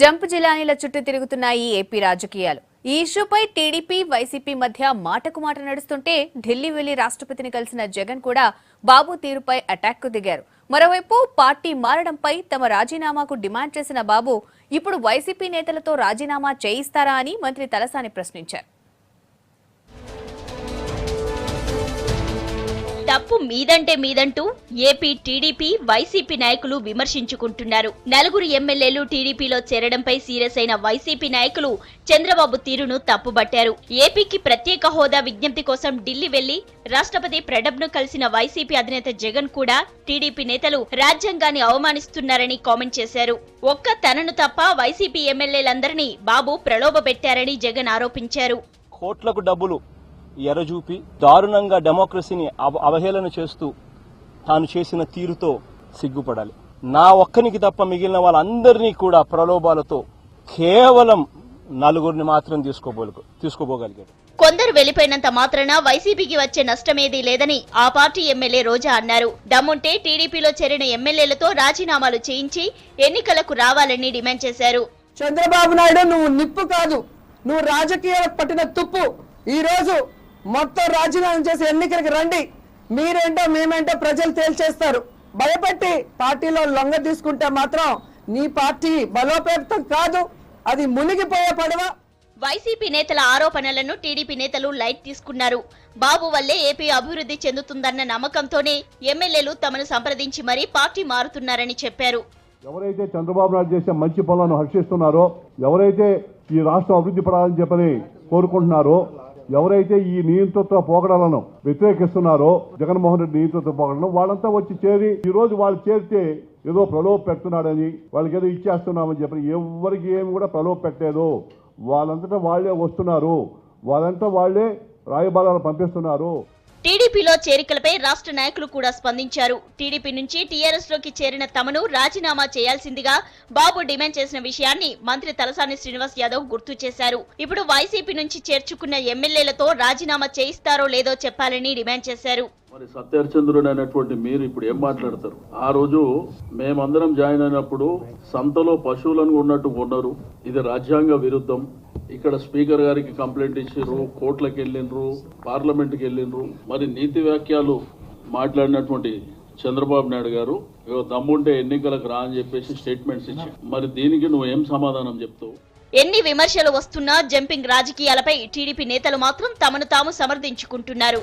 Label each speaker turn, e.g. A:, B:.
A: Jump జిలానీల చుట్టూ తిరుగుతున్నాయి AP రాజకీయాలు. ఈ ఇష్యూపై టీడీపీ వైసీపీ మధ్య మాటకు మాట నడుస్తుంటే ఢిల్లీ వెళ్లి రాష్ట్రపతిని కలిసిన జగన్ కూడా బాబు తీరుపై అటాక్కు దిగారు. మరోవైపు పార్టీ మారడంపై తమ రాజీనామాకు డిమాండ్ చేసిన బాబు ఇప్పుడు వైసీపీ నేతలతో రాజీనామా చేయిస్తారా అని మంత్రి తలసాని ప్రశ్నించారు.
B: తప్పు మీదంటే మీదంటూ ఏపీ టీడీపీ వైసీపీ నాయకులు విమర్శించుకుంటున్నారు. నలుగురు ఎమ్మెల్యేలు టీడీపీలో చేరడంపై సీరియస్ అయిన వైసీపీ నాయకులు చంద్రబాబు తీరును తప్పుబట్టారు. ఏపీకి ప్రత్యేక హోదా విజ్ఞప్తి కోసం ఢిల్లీ వెళ్లి రాష్ట్రపతి ప్రణబ్ను కలిసిన వైసీపీ అధినేత జగన్ కూడా టీడీపీ నేతలు రాజ్యాంగాన్ని అవమానిస్తున్నారని కామెంట్ చేశారు. ఒక్క తనను తప్ప వైసీపీ ఎమ్మెల్యేలందరినీ బాబు ప్రలోభపెట్టారని జగన్ ఆరోపించారు.
C: కోట్లకు డబ్బులు ఎరజూపి దారుణంగా డెమోక్రసీని అవహేళన చేస్తూ తాను చేసిన తీరుతో సిగ్గుపడాలి. నా ఒక్కనికి తప్ప మిగిలిన వాళ్ళందరినీ కూడా ప్రలోభాలతో కేవలం నలుగురిని మాత్రం తీసుకోబోగలిగాడు.
B: కొందరు వెళ్లిపోయినంత మాత్రాన వైసీపీకి వచ్చే నష్టమేదీ లేదని ఆ పార్టీ ఎమ్మెల్యే రోజా అన్నారు. దమ్ముంటే టీడీపీలో చేరిన ఎమ్మెల్యేలతో రాజీనామాలు చేయించి ఎన్నికలకు రావాలని డిమాండ్ చేశారు.
D: చంద్రబాబు నాయుడు, నువ్వు నిప్పు కాదు, నువ్వు రాజకీయాలకు పట్టిన తుప్పు. ఈ రోజు మొత్తం రాజీనామా చేసి ఎన్నికలకు రండి. మీరేంటో మేమేంటో ప్రజలు తేల్చేస్తారు. భయపెట్టి పార్టీలో లొంగ తీసుకుంటే మాత్రం నీ పార్టీ బలోపేతం కాదు, అది మునిగిపోయే పడవ.
B: వైసీపీ నేతల ఆరోపణలను టీడీపీ నేతలు లైట్ తీసుకున్నారు. బాబు వల్లే ఏపీ అభివృద్ధి చెందుతుందన్న నమ్మకంతోనే ఎమ్మెల్యేలు తమను సంప్రదించి మరీ పార్టీ మారుతున్నారని చెప్పారు.
E: ఎవరైతే చంద్రబాబు నాయుడు చేసే మంచి పనులను హర్షిస్తున్నారో, ఎవరైతే ఈ రాష్ట్రం అభివృద్ధి పడాలని చెప్పని కోరుకుంటున్నారో, ఎవరైతే ఈ నియంతృత్వ పోకడలను వ్యతిరేకిస్తున్నారో, జగన్మోహన్ రెడ్డి నియంతృత్వ పోకడలను, వాళ్ళంతా వచ్చి చేరి ఈ రోజు వాళ్ళు చేరితే ఏదో ప్రలోభ పెడుతున్నాడని, వాళ్ళకి ఏదో ఇచ్చేస్తున్నామని చెప్పి ఎవరికి ఏమి కూడా ప్రలోభ పెట్టలేదు. వాళ్ళంతటా వాళ్లే వస్తున్నారు, వాళ్ళంతా వాళ్లే రాయబారాలు పంపిస్తున్నారు.
B: టీడీపీలో చేరికలపై రాష్ట్ర నాయకులు కూడా స్పందించారు. టీడీపీ నుంచి టీఆర్ఎస్ లోకి చేరిన తమను రాజీనామా చేయాల్సిందిగా బాబు డిమాండ్ చేసిన విషయాన్ని మంత్రి తలసాని శ్రీనివాస్ యాదవ్ గుర్తు చేశారు. ఇప్పుడు వైసీపీ నుంచి చేర్చుకున్న ఎమ్మెల్యేలతో రాజీనామా చేయిస్తారో లేదో చెప్పాలని డిమాండ్ చేశారు.
F: మరి సత్యహరిచంద్రుడు అనేటువంటి మీరు ఇప్పుడు ఏం మాట్లాడతారు? ఆ రోజు మేమందరం జాయిన్ అయినప్పుడు సంతలో పశువులను ఉన్నట్టు ఉన్నారు. ఇది రాజ్యాంగ విరుద్ధం. ఇక్కడ స్పీకర్ గారికి కంప్లైంట్ ఇచ్చారు, కోర్టులకు వెళ్ళిండ్రు, పార్లమెంట్కి వెళ్ళిండ్రు. మరి నీతి వ్యాఖ్యలు మాట్లాడినటువంటి చంద్రబాబు నాయుడు గారు దమ్ముంటే ఎన్నికలకు రా అని చెప్పేసి స్టేట్మెంట్స్ ఇచ్చారు. మరి దీనికి నువ్వు ఏం సమాధానం చెప్తావు?
B: ఎన్ని విమర్శలు వస్తున్నా జంపింగ్ రాజకీయాలపై టీడీపీ నేతలు మాత్రం తమను తాము సమర్థించుకుంటున్నారు.